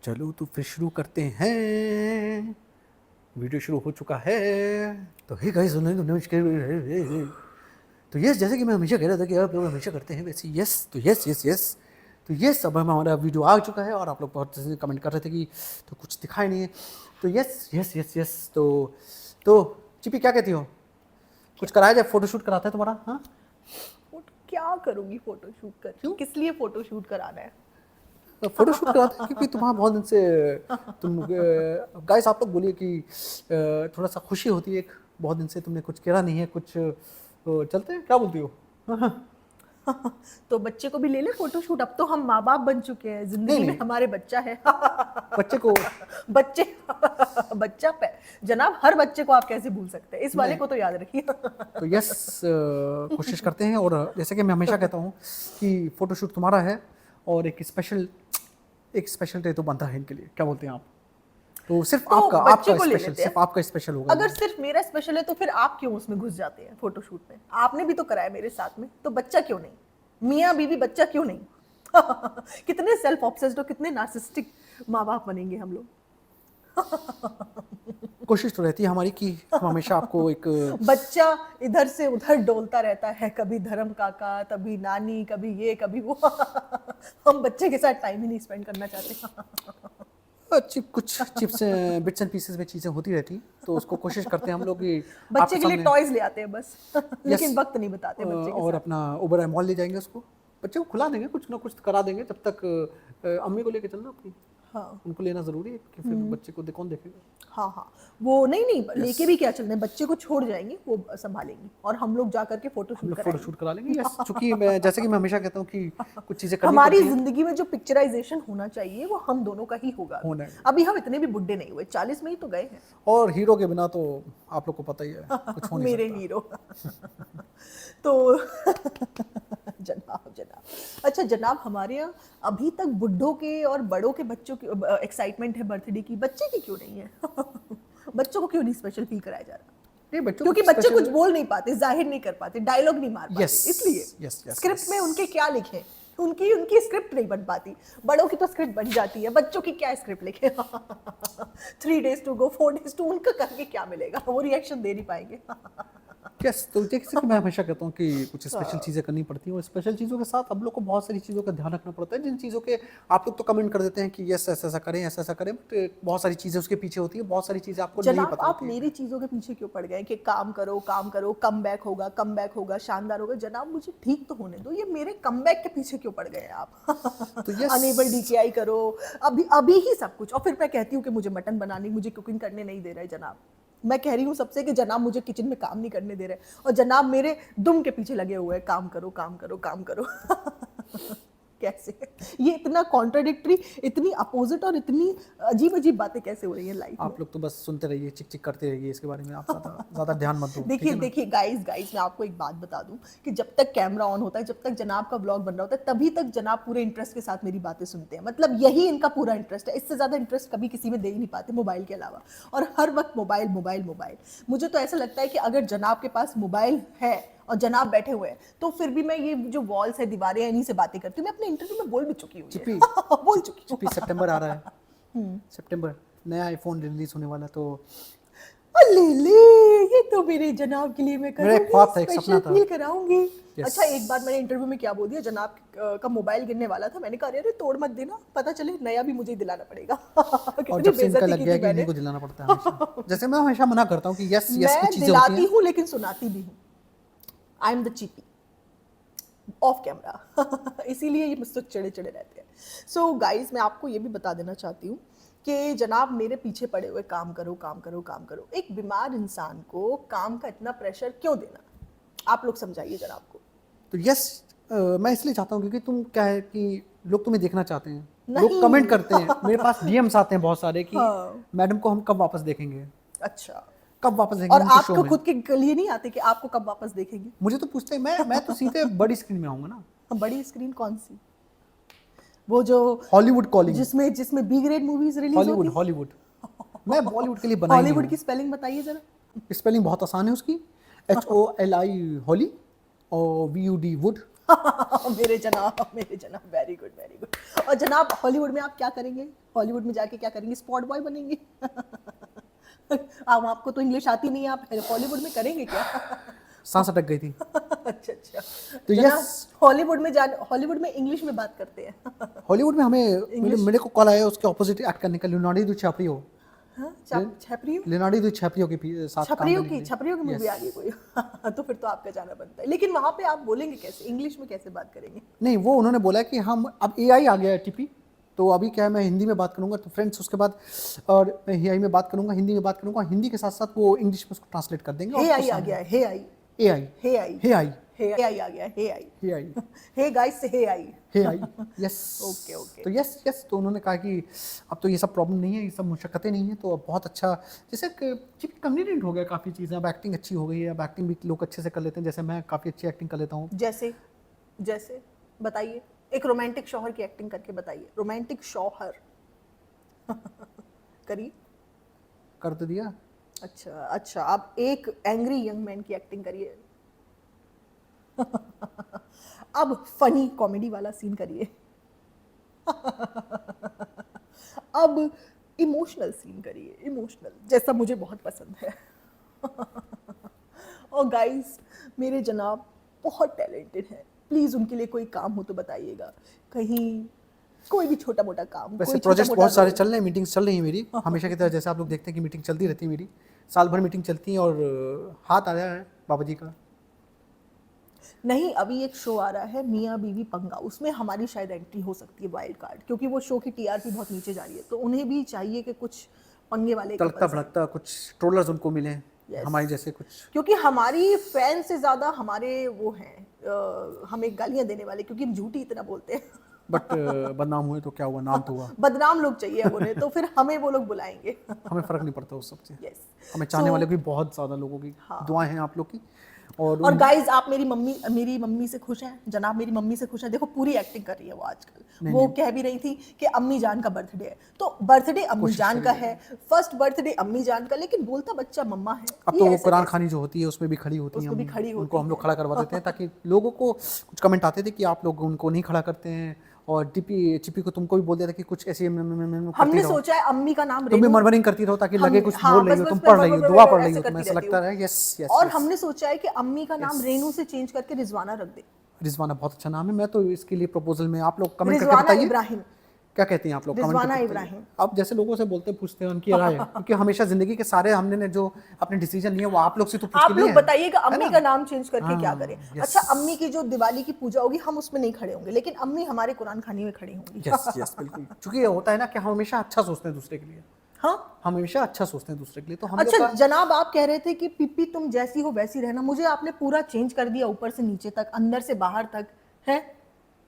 चलो तो फिर शुरू करते हैं। वीडियो शुरू हो चुका है। तो हे गाइस, तो यस, जैसे कि मैं हमेशा कह रहा था कि आप लोग हमेशा करते हैं वैसे यस, तो यस तो यस, अब हमारा वीडियो आ चुका है और आप लोग बहुत से कमेंट कर रहे थे कि तो कुछ दिखाई नहीं है। तो यस तो चिपी क्या कहती हो? कुछ कराया जाए, फोटो शूट कराता है तुम्हारा? हाँ, फोटो क्या करूंगी फोटो शूट करके? क्यों? किस लिए फोटो शूट कराना है? फोटो शूट कराते हैं क्योंकि तुम्हारा बहुत दिन से तुम गाइस, आप लोग बोलिए कि थोड़ा सा खुशी होती है, एक बहुत दिन से तुमने कुछ करा नहीं है कुछ, तो चलते हैं, क्या बोलती हो? तो बच्चे को भी ले ले फोटो शूट। अब तो हम माँ बाप बन चुके हैं, नहीं जिंदगी में नहीं, हमारे बच्चा है। बच्चे को बच्चे बच्चा पे जनाब, हर बच्चे को आप कैसे भूल सकते हैं? इस वाले नहीं, को तो याद रखिए। तो यस, कोशिश करते हैं। और जैसे कि मैं हमेशा कहता हूँ कि फोटो शूट तुम्हारा है और एक स्पेशल डे तो बनता है इनके लिए, क्या बोलते हैं आप? तो सिर्फ तो आपका बच्चे आपका को ले स्पेशल, लेते सिर्फ हैं। आपका स्पेशल होगा अगर ये। सिर्फ मेरा स्पेशल है तो फिर आप क्यों उसमें घुस जाते हैं फोटो शूट में? आपने भी तो कराया मेरे साथ में, तो बच्चा क्यों नहीं? मियाँ बीवी बच्चा क्यों नहीं? कितने सेल्फ ऑब्सेस्ड और कितने नार्सिसिस्टिक माँ बाप बनेंगे हम लोग। कोशिश तो रहती है हमारी कि हम हमेशा आपको एक बच्चा इधर से उधर डोलता रहता है, कभी धर्म काका, कभी नानी, कभी ये कभी वो। हम बच्चे के साथ टाइम ही नहीं स्पेंड करना चाहते। कुछ चिप्स, बिट्स एंड पीसेस में चीज़ें होती रहती, तो उसको कोशिश करते हैं हम लोग कि आपके बच्चे के लिए सामने। टॉयज ले आते हैं बस। यस, लेकिन वक्त नहीं बताते बच्चे के और साथ। अपना उबर मॉल ले जाएंगे उसको, बच्चे को खुला देंगे, कुछ ना कुछ करा देंगे। जब तक अम्मी को लेके चलना अपनी, हाँ उनको लेना ज़रूरी है कि फिर बच्चे को कौन देखेगा? हाँ हाँ, वो नहीं नहीं, यस, लेके भी क्या चलना है, बच्चे को छोड़ जाएंगे, वो संभालेंगी और हम लोग जा करके फोटो हम शूट लोग फोटो कराएंगे। शूट करा लेंगे। यस, चूंकि मैं, जैसे कि मैं हमेशा कहता हूँ कि कुछ चीज़ें करनी हमारी पड़ती हैं। जिंदगी में जो पिक्चराइजेशन होना चाहिए वो हम दोनों का ही होगा। होना है, अभी हम इतने भी बुढ़े नहीं हुए, 40 में ही तो गए हैं। और हीरो के बिना तो आप लोग को पता ही है, कुछ हो नहीं मेरे सकता। हीरो। तो जनाब जनाब, अच्छा जनाब, हमारे यहाँ अभी तक बुड्ढों के और बड़ों के बच्चों की एक्साइटमेंट है बर्थडे की, बच्चे की क्यों नहीं है? बच्चों को क्यों नहीं स्पेशल फील कराया जा रहा? ये बच्चों क्योंकि को बच्चे स्पेशल। कुछ बोल नहीं पाते, जाहिर नहीं कर पाते, डायलॉग नहीं मार यस पाते, इसलिए यस यस स्क्रिप्ट में उनके क्या लिखे, उनकी उनकी स्क्रिप्ट नहीं बन पाती। बड़ों की तो स्क्रिप्ट बन जाती है, बच्चों की क्या स्क्रिप्ट लिखे? 3 days to go, 4 days to, उनका करके क्या मिलेगा? वो रिएक्शन दे नहीं पाएंगे। यस, तो जैसे कि मैं हमेशा कहता हूँ कि कुछ स्पेशल चीज़ें करनी पड़ती हैं, और स्पेशल चीज़ों के साथ हम लोग को बहुत सारी चीज़ों का ध्यान रखना पड़ता है, जिन चीज़ों के आप लोग तो कमेंट कर देते हैं कि यस ऐसा ऐसा करें, ऐसा ऐसा करें, बट बहुत सारी चीज़ें उसके पीछे होती है, बहुत सारी चीज़ें आपको नहीं जनाब, पता आप होती है। मेरी चीजों के पीछे क्यों पड़ गए कि काम करो काम करो, कम बैक होगा, शानदार होगा? जनाब मुझे ठीक तो होने दो, ये मेरे कम बैक के पीछे क्यों पड़ गए आप? तो यस, अनेबल डीकेआई करो, अभी अभी ही सब कुछ, और फिर मैं कहती हूँ कि मुझे मटन बनाने, मुझे कुकिंग करने नहीं दे रहे जनाब। मैं कह रही हूँ सबसे कि जनाब मुझे किचन में काम नहीं करने दे रहे, और जनाब मेरे दुम के पीछे लगे हुए हैं, काम करो काम करो काम करो। कैसे? ये इतना कॉन्ट्राडिक्टरी, इतनी अपोजिट और इतनी अजीब अजीब बातें कैसे हो रही है लाइफ में? आप लोग तो बस सुनते रहिए, चिक चिक करते रहिए, इसके बारे में आप ज़्यादा ज़्यादा ध्यान मत दो, ठीक देखिए है ना? देखिए गाइस, मैं आपको एक बात बता दूं कि जब तक कैमरा ऑन होता है, जब तक जनाब का ब्लॉग बन रहा होता है, तभी तक जनाब पूरे इंटरेस्ट के साथ मेरी बातें सुनते हैं। मतलब यही इनका पूरा इंटरेस्ट है, इससे ज्यादा इंटरेस्ट कभी किसी में दे ही नहीं पाते मोबाइल के अलावा। और हर वक्त मोबाइल मोबाइल मोबाइल। मुझे तो ऐसा लगता है कि अगर जनाब के पास मोबाइल है और जनाब बैठे हुए हैं, तो फिर भी मैं ये जो वॉल्स है, दीवारें हैं, इन्हीं से बातें करती हूँ। मैं अपने इंटरव्यू में बोल भी चुकी हूँ ये। चिपी बोल चुकी चिपी, हूँ। सितंबर आ रहा है, सितंबर नया आईफोन रिलीज होने वाला, तो ले ले, ये तो मेरे जनाब के लिए मैं मेरा एक करूंगी, ख्वाब था, एक स्पेशल सपना था। फील कराऊंगी। यस, अच्छा, एक बार मैंने इंटरव्यू में क्या बोल दिया, जनाब का मोबाइल गिरने वाला था, मैंने कहा अरे तोड़ मत देना, पता चले नया भी मुझे ही दिलाना पड़ेगा। और कितनी जब से इनका बेइज्जती लग की गया थी कि इन्हीं मैंने। को दिलाना पड़ता है हमेशा, जैसे मैं हमेशा मना करता हूँ कि यस यस कुछ मैं चीज़ें होती दिलाती हैं। हूँ लेकिन सुनाती भी हूँ। I am the Chipi of camera. इसीलिए ये मुझसे चिड़े चिड़े रहते हैं। सो गाइज, मैं आपको ये भी बता देना चाहती हूँ कि जनाब मेरे पीछे पड़े हुए, काम करो काम करो काम करो। एक बीमार इंसान को काम का इतना प्रेशर क्यों देना? आप लोग समझाइए जनाब को। तो यस, मैं इसलिए चाहता हूँ क्योंकि तुम क्या है कि लोग तुम्हें देखना चाहते हैं, लोग कमेंट नहीं। करते हैं, मेरे पास डीएम्स आते हैं बहुत सारे कि हाँ, मैडम को हम कब वापस देखेंगे, अच्छा। कब वापस देखेंगे और उनको शो आपको में। खुद के लिए नहीं आते कि आपको कब वापस देखेंगे? मुझे तो पूछते हैं, मैं तो सीधे बड़ी स्क्रीन में आऊँगा ना। बड़ी स्क्रीन कौन सी? वो जो हॉलीवुड कॉलिंग, जिसमें जिसमें B grade movies release Hollywood होती हैं? हॉलीवुड। मैं बॉलीवुड के लिए बना ही नहीं हॉलीवुड हूँ। की स्पेलिंग बताइए जरा। स्पेलिंग बहुत आसान है उसकी, HOLI हॉली, और VUD वुड। मेरे जनाब, वेरी गुड वेरी गुड। और जनाब हॉलीवुड में आप क्या करेंगे? हॉलीवुड में जाके क्या करेंगे, स्पॉट बॉय बनेंगे? अब आपको तो इंग्लिश आती नहीं है, आप हॉलीवुड में करेंगे क्या? सांस अटक गई थी। अच्छा अच्छा, तो जनाब यस, हॉलीवुड में इंग्लिश में बात करते हैं। हॉलीवुड में मेरे को कॉल आया उसके ऑपोजिट एक्ट करने का, लियोनार्डो डिकैप्रियो। हाँ, छपरियो लियोनार्डो डिकैप्रियो के साथ काम करने के लिए। छपरियों की मूवी आ गई कोई? तो फिर तो आपका जाना बनता है, लेकिन वहां पे आप बोलेंगे कैसे, इंग्लिश में कैसे बात करेंगे? नहीं, वो उन्होंने बोला कि हम अब एआई आ गया है टीपी, तो अभी क्या है, मैं हिंदी में बात करूंगा तो फ्रेंड्स उसके बाद, और मैं एआई में बात करूंगा, हिंदी में बात करूंगा, हिंदी के साथ साथ वो इंग्लिश में उसको ट्रांसलेट कर देंगे। हे आई आ गया है, हे आई, एआई, हे आई, हे आई, हे आई आ गया, हे आई, हे आई, हे गाइस से हे आई। हे आई, यस। Okay okay. तो यस यस, तो उन्होंने कहा कि अब तो ये सब प्रॉब्लम नहीं है, ये सब मुशक्कतें नहीं है, तो अब बहुत अच्छा, जैसे कन्वीनियंट हो गया काफ़ी चीज़ें, अब एक्टिंग अच्छी हो गई है, अब एक्टिंग भी लोग अच्छे से कर लेते हैं, जैसे मैं काफ़ी अच्छी एक्टिंग कर लेता हूँ। जैसे जैसे बताइए, एक रोमांटिक शौहर की एक्टिंग करके बताइए, रोमांटिक शौहर। करिए। कर तो दिया। अच्छा अच्छा, आप एक एंग्री यंग मैन की एक्टिंग करिए। अब फनी कॉमेडी वाला सीन करिए। अब इमोशनल सीन करिए, इमोशनल, जैसा मुझे बहुत पसंद है। और गाइस, मेरे जनाब बहुत टैलेंटेड हैं, प्लीज उनके लिए कोई काम हो तो बताइएगा, कहीं कोई भी छोटा मोटा काम। वैसे कोई प्रोजेक्ट्स छोटा-मोटा बहुत सारे रोल। चल रहे हैं, मीटिंग्स चल रही हैं मेरी हमेशा की तरह, जैसे आप लोग देखते हैं कि मीटिंग चलती रहती है मेरी, साल भर मीटिंग चलती है, और हाथ आया है बाबा जी का। नहीं, अभी एक शो आ रहा है मियाँ बीवी पंगा, उसमें हमारी शायद एंट्री हो सकती है, वाइल्ड कार्ड, क्योंकि वो शो की टीआरपी बहुत नीचे जा रही है, तो उन्हें भी चाहिए कि कुछ पंगे वाले तड़कता couples आएं। भड़कता कुछ ट्रोलर्स उनको मिले, Yes. हमारी जैसे कुछ। क्योंकि हमारी फैन से ज्यादा हमारे वो हैं, हमें गालियां देने वाले, क्योंकि हम झूठी इतना बोलते हैं। बट बदनाम हुए तो क्या हुआ, नाम तो हुआ। बदनाम लोग चाहिए अब उन्हें, तो फिर हमें वो लोग बुलाएंगे। हमें फर्क नहीं पड़ता उस सबसे, यस। हमें चाहने So- वाले भी बहुत ज़्यादा लोगों की हाँ। दुआएं हैं आप लोग की। और और गाइज, आप मेरी मम्मी से खुश हैं जनाब, मेरी मम्मी से खुश हैं, देखो पूरी एक्टिंग कर रही है वो आजकल, वो कह भी रही थी कि अम्मी जान का बर्थडे है, तो बर्थडे अम्मी कोशिश जान का करिए। है, फर्स्ट बर्थडे अम्मी जान का, लेकिन बोलता बच्चा मम्मा है। अब ये तो वो ऐसे कुरान कैसे? खानी जो होती है उसमें भी खड़ी होती हैं, उसमें भी खड़ी उनको होती हम लोग हैं। खड़ा करवा देते हैं, ताकि लोगों को कुछ कमेंट आते थे कि आप लोग उनको नहीं खड़ा करते हैं, और चिपी को तुमको भी बोल दिया था कि कुछ ऐसे करती हमने रहो, सोचा है अम्मी का नाम तुम भी रेनू, मरमरिंग करती रहो, ताकि लगे कुछ हाँ, बोल रही बस हो, बस तुम बस पढ़ रही हो, बस दुआ बस पढ़ रही ऐसे हो, तुम्हें करती ऐसा रहती लगता हूँ। है। Yes yes. और हमने सोचा है कि अम्मी का नाम रेनू से चेंज करके रिजवाना रख दे। रिजवाना बहुत अच्छा नाम है, मैं तो इसके लिए प्रपोजल में, आप लोग कमेंट करके रिजवाना बताइए इब्राहिम, क्या कहती हैं आप लोग, कमेंट रिजवाना करके इब्राहिम। बताइए। अब जैसे लोगों से बोलते पूछते हैं उनकी राय है, क्योंकि हमेशा जिंदगी के सारे हमने जो अपने डिसीजन लिए वो आप लोग से तो पूछ के आप लिए लोग हैं, बताइएगा है अम्मी ना? का नाम चेंज करके क्या हाँ, करें। yes. अच्छा, अम्मी की जो दिवाली की पूजा होगी हम उसमें नहीं खड़े होंगे, लेकिन अम्मी हमारे कुरान खानी में खड़ी होंगी। यस यस, बिल्कुल, क्योंकि ये होता है ना कि हम हमेशा अच्छा सोचते हैं दूसरे के लिए, हाँ। हम हमेशा अच्छा सोचते हैं दूसरे के लिए, तो हम लोग अच्छा का जनाब, आप कह रहे थे कि पिप्पी तुम जैसी हो वैसी रहना, मुझे आपने पूरा चेंज कर दिया, ऊपर से नीचे तक, अंदर से बाहर तक है।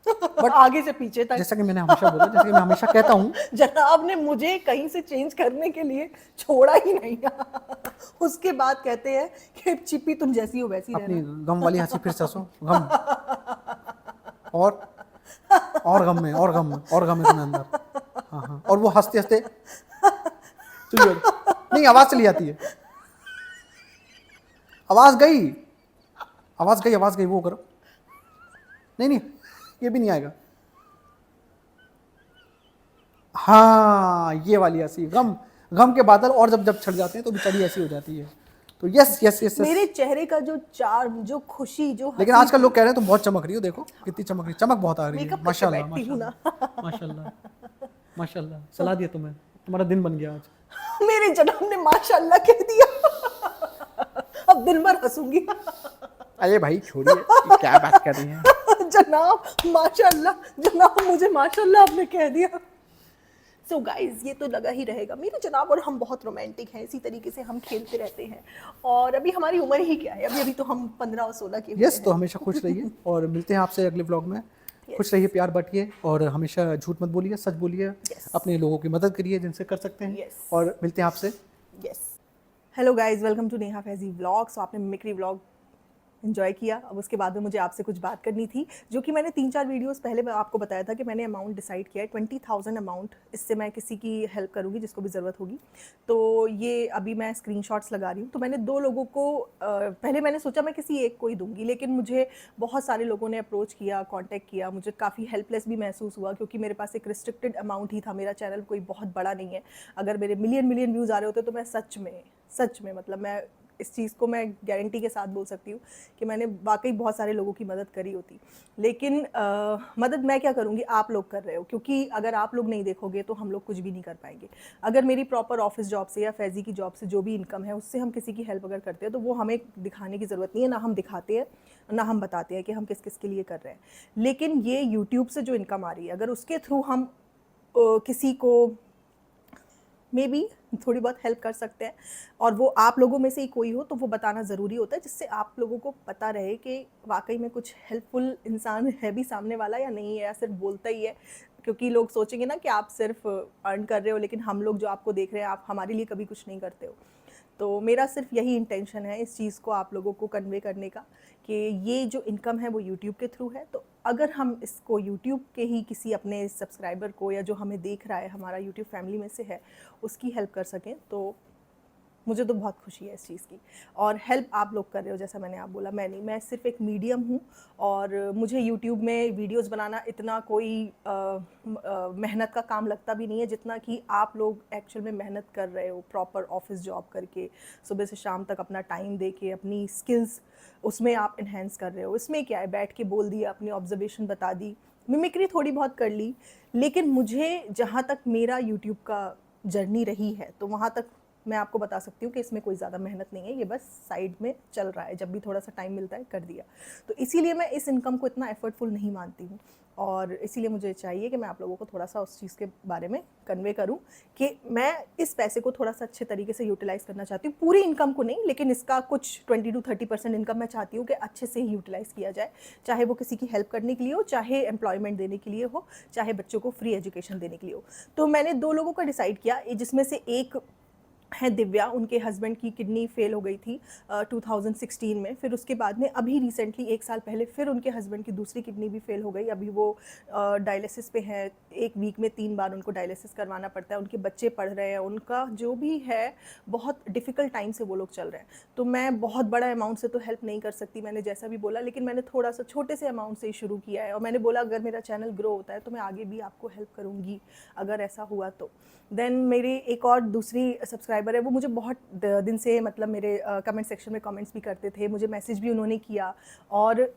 बट आगे से पीछे तक। जैसा कि मैंने हमेशा बोला, जैसा कि मैं हमेशा कहता हूँ, जनाब ने मुझे कहीं से चेंज करने के लिए छोड़ा ही नहीं। उसके बाद कहते हैं कि चिप्पी तुम जैसी हो वैसी अपनी रहना। गम वाली हंसी फिर से हंसो, गम और गम में, और गम में, और गम है तुम्हें अंदर। हाँ हाँ, और वो हंसते हंसते चलिए, नहीं आवाज चली जाती है, आवाज गई, आवाज गई, वो करो, नहीं ये भी नहीं आएगा। हाँ, ये वाली हंसी, गम के बादल और जब छट जाते हैं तो बेचारी ऐसी हो जाती है। तो यस यस यस, मेरे चेहरे का जो चार्म, जो खुशी, जो लेकिन हंसी आजकल लोग कह रहे हैं तुम बहुत चमक रही हो, देखो कितनी चमक रही, चमक बहुत आ रही है, मेकअप करके माशाल्लाह बैठती हूँ ना। माशाल्लाह माशाल्लाह, सलाह दिया तुम्हें, तुम्हारा दिन बन गया आज। मेरे जनाब ने माशाल्लाह कह दिया। अब दिन भर हंसूंगी। अरे भाई छोड़िए, ये क्या बात कर रही हैं। जनाब माशाल्लाह, जनाब मुझे माशाल्लाह आपने कह दिया। सो गाइज, ये तो लगा ही रहेगा मेरे जनाब, और हम बहुत रोमांटिक हैं, इसी तरीके से हम खेलते रहते हैं, और अभी हमारी उम्र ही क्या है, अभी तो हम 15 और 16 के हुए यस, तो हैं। हमेशा खुश रहिए, और मिलते हैं आपसे अगले व्लॉग में। खुश रहिए, प्यार बांटिए, और हमेशा झूठ मत बोलिए, सच बोलिए, अपने लोगों की मदद करिए जिनसे कर सकते हैं, और मिलते हैं आपसे। Yes, hello guys, welcome to Neha Faizi vlog. So आपने मिमिक्री व्लॉग इन्जॉय किया। अब उसके बाद में मुझे आपसे कुछ बात करनी थी, जो कि मैंने 3-4 वीडियोस पहले मैं आपको बताया था कि मैंने अमाउंट डिसाइड किया है 20,000 अमाउंट, इससे मैं किसी की हेल्प करूँगी जिसको भी ज़रूरत होगी। तो ये अभी मैं स्क्रीनशॉट्स लगा रही हूँ। तो मैंने 2 लोगों को पहले मैंने सोचा मैं किसी एक को ही दूँगी, लेकिन मुझे बहुत सारे लोगों ने अप्रोच किया, कॉन्टैक्ट किया। मुझे काफ़ी हेल्पलेस भी महसूस हुआ, क्योंकि मेरे पास एक रिस्ट्रिक्टेड अमाउंट ही था। मेरा चैनल कोई बहुत बड़ा नहीं है। अगर मेरे मिलियन व्यूज़ आ रहे होते तो मैं सच में मतलब मैं इस चीज़ को मैं गारंटी के साथ बोल सकती हूँ कि मैंने वाकई बहुत सारे लोगों की मदद करी होती। लेकिन मदद मैं क्या करूँगी, आप लोग कर रहे हो, क्योंकि अगर आप लोग नहीं देखोगे तो हम लोग कुछ भी नहीं कर पाएंगे। अगर मेरी प्रॉपर ऑफिस जॉब से या फैज़ी की जॉब से जो भी इनकम है उससे हम किसी की हेल्प अगर करते हैं तो वो हमें दिखाने की ज़रूरत नहीं है, ना हम दिखाते हैं ना हम बताते हैं कि हम किस किस के लिए कर रहे हैं। लेकिन ये यूट्यूब से जो इनकम आ रही है, अगर उसके थ्रू हम किसी को मे बी थोड़ी बहुत हेल्प कर सकते हैं, और वो आप लोगों में से ही कोई हो तो वो बताना ज़रूरी होता है, जिससे आप लोगों को पता रहे कि वाकई में कुछ हेल्पफुल इंसान है भी सामने वाला या नहीं है, या सिर्फ बोलता ही है। क्योंकि लोग सोचेंगे ना कि आप सिर्फ अर्न कर रहे हो, लेकिन हम लोग जो आपको देख रहे हैं आप हमारे लिए कभी कुछ नहीं करते हो। तो मेरा सिर्फ यही इंटेंशन है इस चीज़ को आप लोगों को कन्वे करने का, कि ये जो इनकम है वो यूट्यूब के थ्रू है। तो अगर हम इसको यूट्यूब के ही किसी अपने सब्सक्राइबर को, या जो हमें देख रहा है हमारा यूट्यूब फैमिली में से है, उसकी हेल्प कर सकें तो मुझे तो बहुत खुशी है इस चीज़ की। और हेल्प आप लोग कर रहे हो, जैसा मैंने आप बोला, मैं नहीं, मैं सिर्फ एक मीडियम हूँ। और मुझे यूट्यूब में वीडियोस बनाना इतना कोई मेहनत का काम लगता भी नहीं है, जितना कि आप लोग एक्चुअल में मेहनत कर रहे हो प्रॉपर ऑफिस जॉब करके, सुबह से शाम तक अपना टाइम दे के अपनी स्किल्स उसमें आप इन्हेंस कर रहे हो। इसमें क्या है, बैठ के बोल दिया, अपनी ऑब्जर्वेशन बता दी, मिमिक्री थोड़ी बहुत कर ली। लेकिन मुझे जहाँ तक मेरा यूट्यूब का जर्नी रही है, तो वहाँ तक मैं आपको बता सकती हूँ कि इसमें कोई ज़्यादा मेहनत नहीं है, ये बस साइड में चल रहा है, जब भी थोड़ा सा टाइम मिलता है कर दिया। तो इसीलिए मैं इस इनकम को इतना एफर्टफुल नहीं मानती हूँ, और इसीलिए मुझे चाहिए कि मैं आप लोगों को थोड़ा सा उस चीज़ के बारे में कन्वे करूँ कि मैं इस पैसे को थोड़ा सा अच्छे तरीके से यूटिलाइज़ करना चाहती हूँ। पूरी इनकम को नहीं, लेकिन इसका कुछ 20 to 30% इनकम मैं चाहती हूँ कि अच्छे से ही यूटिलाइज़ किया जाए, चाहे वो किसी की हेल्प करने के लिए हो, चाहे एम्प्लॉयमेंट देने के लिए हो, चाहे बच्चों को फ्री एजुकेशन देने के लिए हो। तो मैंने 2 लोगों का डिसाइड किया, जिसमें से एक है दिव्या। उनके हस्बैंड की किडनी फेल हो गई थी 2016 में। फिर उसके बाद में अभी रिसेंटली 1 साल पहले फिर उनके हस्बैंड की दूसरी किडनी भी फेल हो गई। अभी वो डायलिसिस पे हैं, 1 वीक में 3 बार उनको डायलिसिस करवाना पड़ता है। उनके बच्चे पढ़ रहे हैं, उनका जो भी है बहुत डिफ़िकल्ट टाइम से वो लोग चल रहे हैं। तो मैं बहुत बड़ा अमाउंट से तो हेल्प नहीं कर सकती, मैंने जैसा भी बोला, लेकिन मैंने थोड़ा सा छोटे से अमाउंट से ही शुरू किया है, और मैंने बोला अगर मेरा चैनल ग्रो होता है तो मैं आगे भी आपको हेल्प करूँगी अगर ऐसा हुआ तो। देन मेरी एक और दूसरी सब्सक्राइबर है, वो मुझे बहुत दिन से मतलब मेरे कमेंट सेक्शन में कमेंट्स भी करते थे, मुझे मैसेज भी उन्होंने किया, और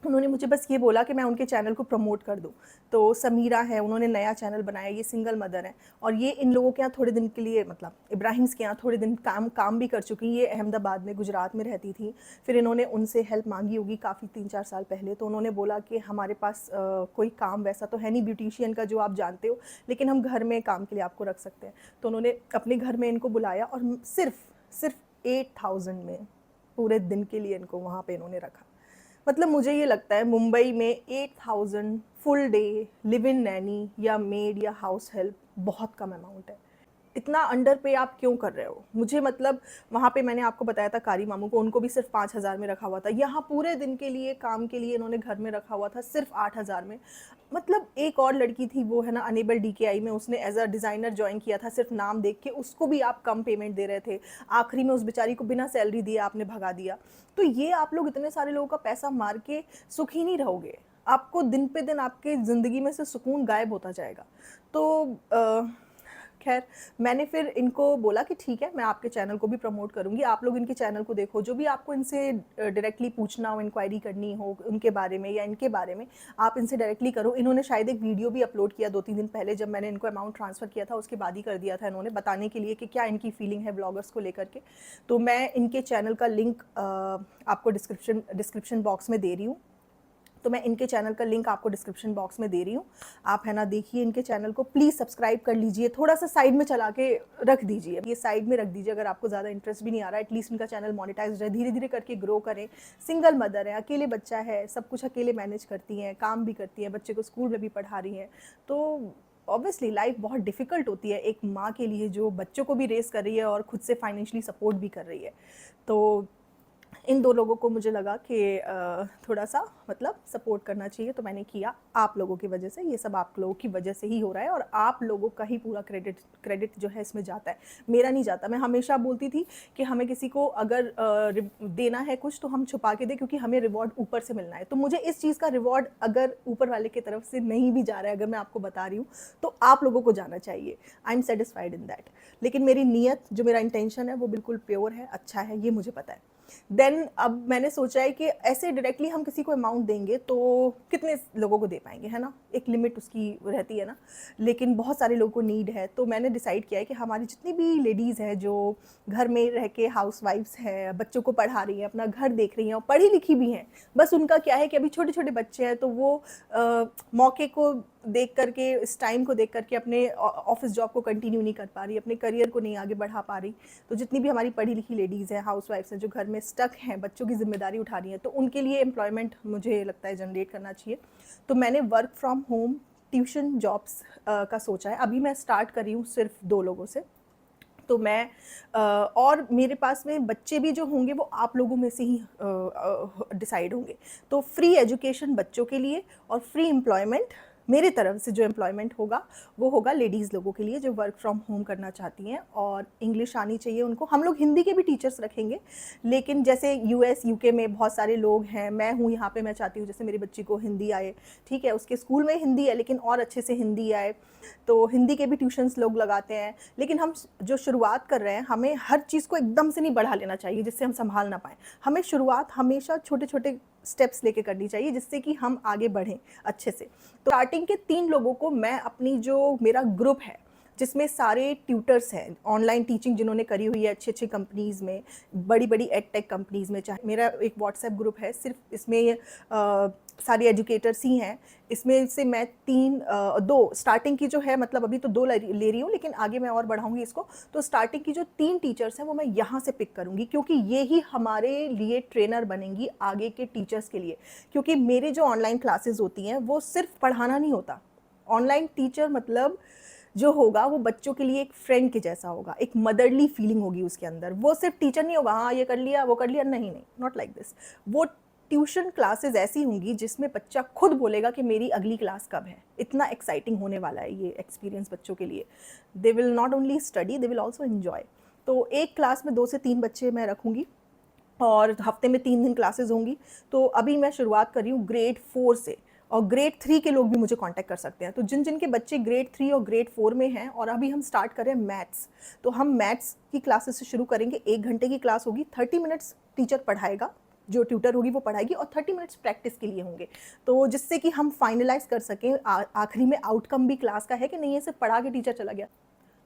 उन्होंने मुझे बस ये बोला कि मैं उनके चैनल को प्रमोट कर दूं। तो समीरा है, उन्होंने नया चैनल बनाया, ये सिंगल मदर है, और ये इन लोगों के यहाँ थोड़े दिन के लिए, मतलब इब्राहिम्स के यहाँ थोड़े दिन काम भी कर चुकी। ये अहमदाबाद में, गुजरात में रहती थी। फिर इन्होंने उनसे हेल्प मांगी होगी काफ़ी 3-4 साल पहले, तो उन्होंने बोला कि हमारे पास कोई काम वैसा तो है नहीं ब्यूटिशियन का जो आप जानते हो, लेकिन हम घर में काम के लिए आपको रख सकते हैं। तो उन्होंने अपने घर में इनको बुलाया, और सिर्फ 8,000 में पूरे दिन के लिए इनको वहाँ पे इन्होंने रखा। मतलब मुझे ये लगता है मुंबई में 8,000 full day live in Naini या मेड या हाउस हेल्प बहुत कम अमाउंट है। इतना अंडर पे आप क्यों कर रहे हो? मुझे मतलब वहाँ पे मैंने आपको बताया था कारी मामू को, उनको भी सिर्फ 5,000 में रखा हुआ था। यहाँ पूरे दिन के लिए काम के लिए इन्होंने घर में रखा हुआ था सिर्फ 8,000 में। मतलब एक और लड़की थी, वो है ना अनेबल DKI में, उसने एज अ डिज़ाइनर ज्वाइन किया था सिर्फ नाम देख के, उसको भी आप कम पेमेंट दे रहे थे। आखिरी में उस बेचारी को बिना सैलरी दिए आपने भगा दिया। तो ये आप लोग इतने सारे लोगों का पैसा मार के सुखी नहीं रहोगे, आपको दिन पे दिन आपके ज़िंदगी में से सुकून गायब होता जाएगा। तो खैर मैंने फिर इनको बोला कि ठीक है, मैं आपके चैनल को भी प्रमोट करूँगी, आप लोग इनके चैनल को देखो, जो भी आपको इनसे डायरेक्टली पूछना हो, इंक्वायरी करनी हो उनके बारे में या इनके बारे में, आप इनसे डायरेक्टली करो। इन्होंने शायद एक वीडियो भी अपलोड किया 2-3 दिन पहले, जब मैंने इनको अमाउंट ट्रांसफ़र किया था उसके बाद ही कर दिया था इन्होंने, बताने के लिए कि क्या इनकी फीलिंग है ब्लॉगर्स को लेकर के। तो मैं इनके चैनल का लिंक आपको डिस्क्रिप्शन बॉक्स में दे रही हूँ। तो मैं इनके चैनल का लिंक आपको डिस्क्रिप्शन बॉक्स में दे रही हूँ, आप है ना देखिए इनके चैनल को, प्लीज़ सब्सक्राइब कर लीजिए, थोड़ा सा साइड में चला के रख दीजिए, ये साइड में रख दीजिए अगर आपको ज़्यादा इंटरेस्ट भी नहीं आ रहा है। एटलीस्ट इनका चैनल मोनेटाइज है, धीरे धीरे करके ग्रो करें। सिंगल मदर है, अकेले बच्चा है, सब कुछ अकेले मैनेज करती हैं, काम भी करती हैं, बच्चे को स्कूल में भी पढ़ा रही हैं। तो ऑब्वियसली लाइफ बहुत डिफ़िकल्ट होती है एक माँ के लिए, जो बच्चों को भी रेस कर रही है और खुद से फाइनेंशियली सपोर्ट भी कर रही है। तो इन 2 लोगों को मुझे लगा कि थोड़ा सा मतलब सपोर्ट करना चाहिए, तो मैंने किया। आप लोगों की वजह से, ये सब आप लोगों की वजह से ही हो रहा है और आप लोगों का ही पूरा क्रेडिट जो है इसमें जाता है, मेरा नहीं जाता। मैं हमेशा बोलती थी कि हमें किसी को अगर देना है कुछ तो हम छुपा के दें, क्योंकि हमें रिवॉर्ड ऊपर से मिलना है। तो मुझे इस चीज़ का रिवॉर्ड अगर ऊपर वाले की तरफ से नहीं भी जा रहा है, अगर मैं आपको बता रही हूँ, तो आप लोगों को जाना चाहिए। I am satisfied in that. लेकिन मेरी नीयत, जो मेरा इंटेंशन है, वो बिल्कुल प्योर है, अच्छा है, ये मुझे पता है। देन अब मैंने सोचा है कि ऐसे डायरेक्टली हम किसी को अमाउंट देंगे तो कितने लोगों को दे पाएंगे, है ना, एक लिमिट उसकी रहती है ना। लेकिन बहुत सारे लोगों को नीड है, तो मैंने डिसाइड किया है कि हमारी जितनी भी लेडीज़ हैं जो घर में रह के हाउस वाइफ्स हैं, बच्चों को पढ़ा रही हैं, अपना घर देख रही हैं और पढ़ी लिखी भी हैं, बस उनका क्या है कि अभी छोटे छोटे बच्चे हैं, तो वो मौके को देख करके, इस टाइम को देख करके अपने ऑफिस जॉब को कंटिन्यू नहीं कर पा रही, अपने करियर को नहीं आगे बढ़ा पा रही। तो जितनी भी हमारी पढ़ी लिखी लेडीज़ हैं, हाउस वाइफ्स हैं, जो घर में स्टक हैं, बच्चों की जिम्मेदारी उठा रही हैं, तो उनके लिए एम्प्लॉयमेंट मुझे लगता है जनरेट करना चाहिए। तो मैंने work from home tuition jobs का सोचा है। अभी मैं स्टार्ट कर रही हूँ सिर्फ 2 लोगों से। तो मैं और मेरे पास में बच्चे भी जो होंगे वो आप लोगों में से ही डिसाइड होंगे। तो फ्री एजुकेशन बच्चों के लिए और फ्री एम्प्लॉयमेंट मेरी तरफ से, जो एम्प्लॉयमेंट होगा वो होगा लेडीज़ लोगों के लिए जो वर्क फ्रॉम होम करना चाहती हैं और इंग्लिश आनी चाहिए उनको। हम लोग हिंदी के भी टीचर्स रखेंगे, लेकिन जैसे यूएस यूके में बहुत सारे लोग हैं, मैं हूँ यहाँ पे, मैं चाहती हूँ जैसे मेरी बच्ची को हिंदी आए, ठीक है, उसके स्कूल में हिंदी है लेकिन और अच्छे से हिंदी आए, तो हिंदी के भी ट्यूशन्स लोग लगाते हैं। लेकिन हम जो शुरुआत कर रहे हैं, हमें हर चीज़ को एकदम से नहीं बढ़ा लेना चाहिए जिससे हम संभाल ना पाएँ। हमें शुरुआत हमेशा छोटे छोटे स्टेप्स लेके करनी चाहिए जिससे कि हम आगे बढ़ें अच्छे से। तो स्टार्टिंग के 3 लोगों को मैं अपनी, जो मेरा ग्रुप है जिसमें सारे ट्यूटर्स हैं, ऑनलाइन टीचिंग जिन्होंने करी हुई है अच्छी अच्छी कंपनीज़ में, बड़ी बड़ी एडटेक कंपनीज़ में, चाहे मेरा एक व्हाट्सएप ग्रुप है, सिर्फ इसमें सारे एजुकेटर्स ही हैं। इसमें से मैं 2 स्टार्टिंग की जो है, मतलब अभी तो 2 ले रही हूँ, लेकिन आगे मैं और बढ़ाऊंगी इसको। तो स्टार्टिंग की जो 3 टीचर्स हैं वो मैं यहाँ से पिक करूँगी, क्योंकि ये ही हमारे लिए ट्रेनर बनेंगी आगे के टीचर्स के लिए। क्योंकि मेरे जो ऑनलाइन क्लासेस होती हैं वो सिर्फ पढ़ाना नहीं होता। ऑनलाइन टीचर मतलब जो होगा वो बच्चों के लिए एक फ्रेंड के जैसा होगा, एक मदरली फीलिंग होगी उसके अंदर। वो सिर्फ टीचर नहीं होगा, हाँ ये कर लिया वो कर लिया, नहीं नहीं, नॉट लाइक दिस। वो ट्यूशन क्लासेस ऐसी होंगी जिसमें बच्चा खुद बोलेगा कि मेरी अगली क्लास कब है। इतना एक्साइटिंग होने वाला है ये एक्सपीरियंस बच्चों के लिए। They will not only study, they will also enjoy. तो एक क्लास में 2 से 3 बच्चे मैं रखूँगी और हफ्ते में 3 दिन क्लासेस होंगी। तो अभी मैं शुरुआत कर रही हूँ ग्रेड 4 से, और ग्रेड 3 के लोग भी मुझे कांटेक्ट कर सकते हैं। तो जिन जिन के बच्चे ग्रेड 3 और ग्रेड 4 में हैं, और अभी हम स्टार्ट कर रहे हैं मैथ्स, तो हम मैथ्स की क्लासेस से शुरू करेंगे। 1 घंटे की क्लास होगी, 30 मिनट्स टीचर पढ़ाएगा, जो ट्यूटर होगी वो पढ़ाएगी, और 30 मिनट्स प्रैक्टिस के लिए होंगे। तो जिससे कि हम फाइनलाइज कर सकें आखिरी में आउटकम भी क्लास का है कि नहीं, ये सिर्फ पढ़ा के टीचर चला गया।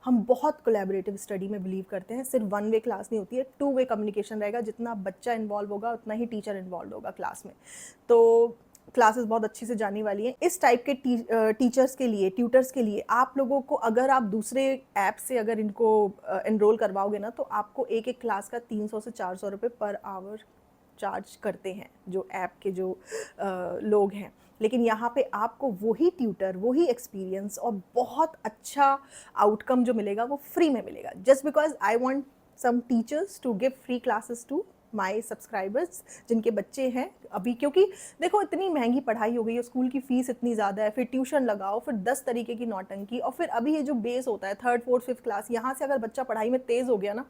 हम बहुत कोलैबोरेटिव स्टडी में बिलीव करते हैं। सिर्फ 1 वे क्लास नहीं होती है, 2 वे कम्युनिकेशन रहेगा। जितना बच्चा इन्वॉल्व होगा उतना ही टीचर इन्वॉल्व होगा क्लास में। तो क्लासेस बहुत अच्छी से जाने वाली हैं। इस टाइप के टीचर्स के लिए, ट्यूटर्स के लिए, आप लोगों को अगर आप दूसरे ऐप से अगर इनको एनरोल करवाओगे ना, तो आपको एक एक क्लास का 300 से 400 रुपये पर आवर चार्ज करते हैं जो ऐप के जो लोग हैं। लेकिन यहाँ पे आपको वही ट्यूटर, वही एक्सपीरियंस और बहुत अच्छा आउटकम जो मिलेगा वो फ्री में मिलेगा। Just because I want some teachers to give free classes to my subscribers जिनके बच्चे हैं अभी। क्योंकि देखो इतनी महंगी पढ़ाई हो गई है, स्कूल की फ़ीस इतनी ज़्यादा है, फिर ट्यूशन लगाओ, फिर 10 तरीके की नौटंकी, और फिर अभी ये जो बेस होता है 3rd 4th 5th क्लास, यहाँ से अगर बच्चा पढ़ाई में तेज़ हो गया ना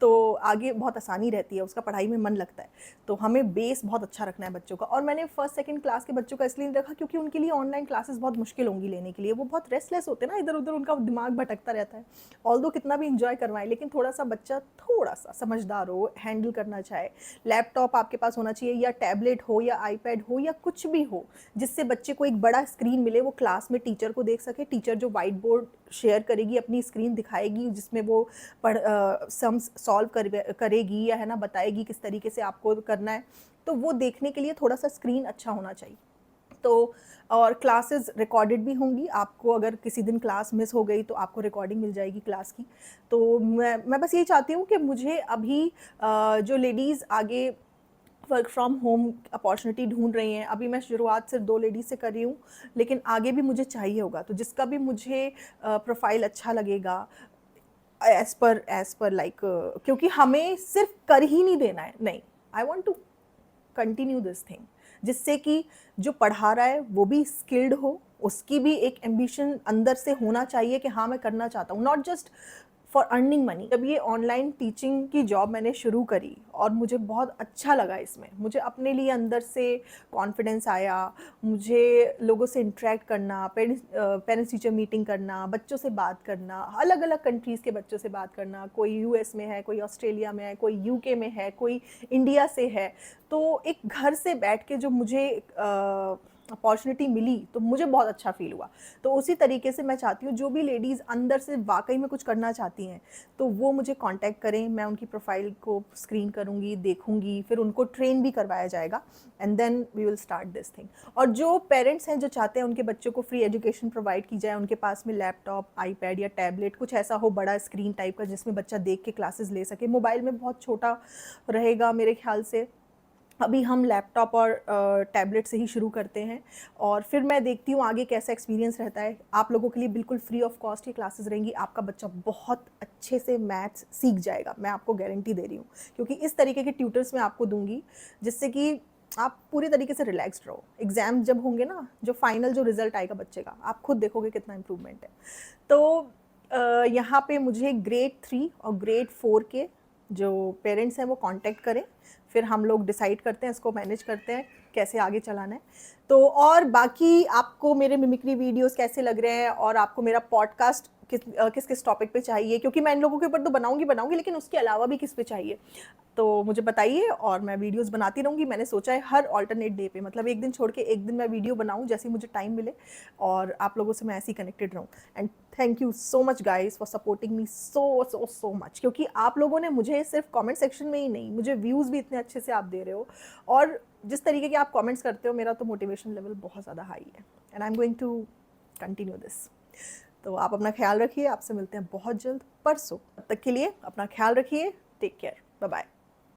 तो आगे बहुत आसानी रहती है, उसका पढ़ाई में मन लगता है। तो हमें बेस बहुत अच्छा रखना है बच्चों का। और मैंने 1st 2nd क्लास के बच्चों का इसलिए रखा क्योंकि उनके लिए ऑनलाइन क्लासेस बहुत मुश्किल होंगी लेने के लिए। वो बहुत रेस्टलेस होते हैं ना, इधर उधर उनका दिमाग भटकता रहता है। ऑल्दो कितना भी इंजॉय करवाएं, लेकिन थोड़ा सा बच्चा थोड़ा सा समझदार हो, हैंडल करना चाहे। लैपटॉप आपके पास होना चाहिए, या टैबलेट हो, या आईपैड हो, या कुछ भी हो जिससे बच्चे को एक बड़ा स्क्रीन मिले, वो क्लास में टीचर को देख सके। टीचर जो वाइट बोर्ड शेयर करेगी, अपनी स्क्रीन दिखाएगी जिसमें वो सम्स सॉल्व करेगी, या है ना बताएगी किस तरीके से आपको करना है। तो वो देखने के लिए थोड़ा सा स्क्रीन अच्छा होना चाहिए। तो और क्लासेस रिकॉर्डेड भी होंगी। आपको अगर किसी दिन क्लास मिस हो गई तो आपको रिकॉर्डिंग मिल जाएगी क्लास की। तो मैं बस यही चाहती हूँ कि मुझे अभी जो लेडीज़ आगे वर्क फ्रॉम होम अपॉर्चुनिटी ढूंढ रही हैं, अभी मैं शुरुआत सिर्फ 2 लेडीज़ से कर रही हूँ, लेकिन आगे भी मुझे चाहिए होगा। तो जिसका भी मुझे प्रोफाइल अच्छा लगेगा, एज पर लाइक, क्योंकि हमें सिर्फ कर ही नहीं देना है, नहीं, I want to continue this thing, जिससे कि जो पढ़ा रहा है वो भी स्किल्ड हो, उसकी भी एक एम्बिशन अंदर से होना चाहिए कि हाँ मैं करना चाहता हूँ, not just for earning money. जब ये ऑनलाइन टीचिंग की जॉब मैंने शुरू करी और मुझे बहुत अच्छा लगा इसमें, मुझे अपने लिए अंदर से कॉन्फिडेंस आया, मुझे लोगों से इंटरेक्ट करना, पेरेंट्स टीचर मीटिंग करना, बच्चों से बात करना, अलग अलग कंट्रीज़ के बच्चों से बात करना, कोई यूएस में है, कोई ऑस्ट्रेलिया में है, कोई यूके में है, कोई इंडिया से है। तो एक घर से बैठ के जो मुझे अपॉर्चुनिटी मिली तो मुझे बहुत अच्छा फील हुआ। तो उसी तरीके से मैं चाहती हूँ जो भी लेडीज़ अंदर से वाकई में कुछ करना चाहती हैं तो वो मुझे कांटेक्ट करें, मैं उनकी प्रोफाइल को स्क्रीन करूँगी, देखूँगी, फिर उनको ट्रेन भी करवाया जाएगा and then we will start this thing. और जो पेरेंट्स हैं जो चाहते हैं उनके बच्चों को फ्री एजुकेशन प्रोवाइड की जाए, उनके पास में लैपटॉप, आईपैड या टैबलेट कुछ ऐसा हो बड़ा स्क्रीन टाइप का जिसमें बच्चा देख के क्लासेस ले सके। मोबाइल में बहुत छोटा रहेगा मेरे ख्याल से, अभी हम लैपटॉप और टैबलेट से ही शुरू करते हैं और फिर मैं देखती हूँ आगे कैसा एक्सपीरियंस रहता है। आप लोगों के लिए बिल्कुल फ्री ऑफ कॉस्ट ये क्लासेस रहेंगी, आपका बच्चा बहुत अच्छे से मैथ्स सीख जाएगा, मैं आपको गारंटी दे रही हूँ, क्योंकि इस तरीके के ट्यूटर्स मैं आपको दूंगी जिससे कि आप पूरी तरीके से रिलैक्स्ड रहो। एग्ज़ाम जब होंगे ना, जो फाइनल जो रिजल्ट आएगा बच्चे का, आप खुद देखोगे कितना इम्प्रूवमेंट है। तो यहाँ पे मुझे ग्रेड 3 और ग्रेड 4 के जो पेरेंट्स हैं वो कांटेक्ट करें, फिर हम लोग डिसाइड करते हैं, इसको मैनेज करते हैं कैसे आगे चलाना है। तो और बाकी आपको मेरे मिमिक्री वीडियोस कैसे लग रहे हैं और आपको मेरा पॉडकास्ट किस किस टॉपिक पे चाहिए, क्योंकि मैं इन लोगों के ऊपर तो बनाऊंगी लेकिन उसके अलावा भी किस पे चाहिए तो मुझे बताइए और मैं वीडियोस बनाती रहूँगी। मैंने सोचा है हर अल्टरनेट डे पे, मतलब एक दिन छोड़ के एक दिन मैं वीडियो बनाऊँ जैसे मुझे टाइम मिले और आप लोगों से मैं ऐसे ही कनेक्टेड रहूँ। And thank you so much guys for supporting me so much, क्योंकि आप लोगों ने मुझे सिर्फ कमेंट सेक्शन में ही नहीं, मुझे व्यूज़ भी इतने अच्छे से आप दे रहे हो और जिस तरीके के आप कमेंट्स करते हो मेरा तो मोटिवेशन लेवल बहुत ज़्यादा हाई है and I am going to continue this. तो आप अपना ख्याल रखिए, आपसे मिलते हैं बहुत जल्द परसों। तब तक के लिए अपना ख्याल रखिए, टेक केयर, बाय बाय।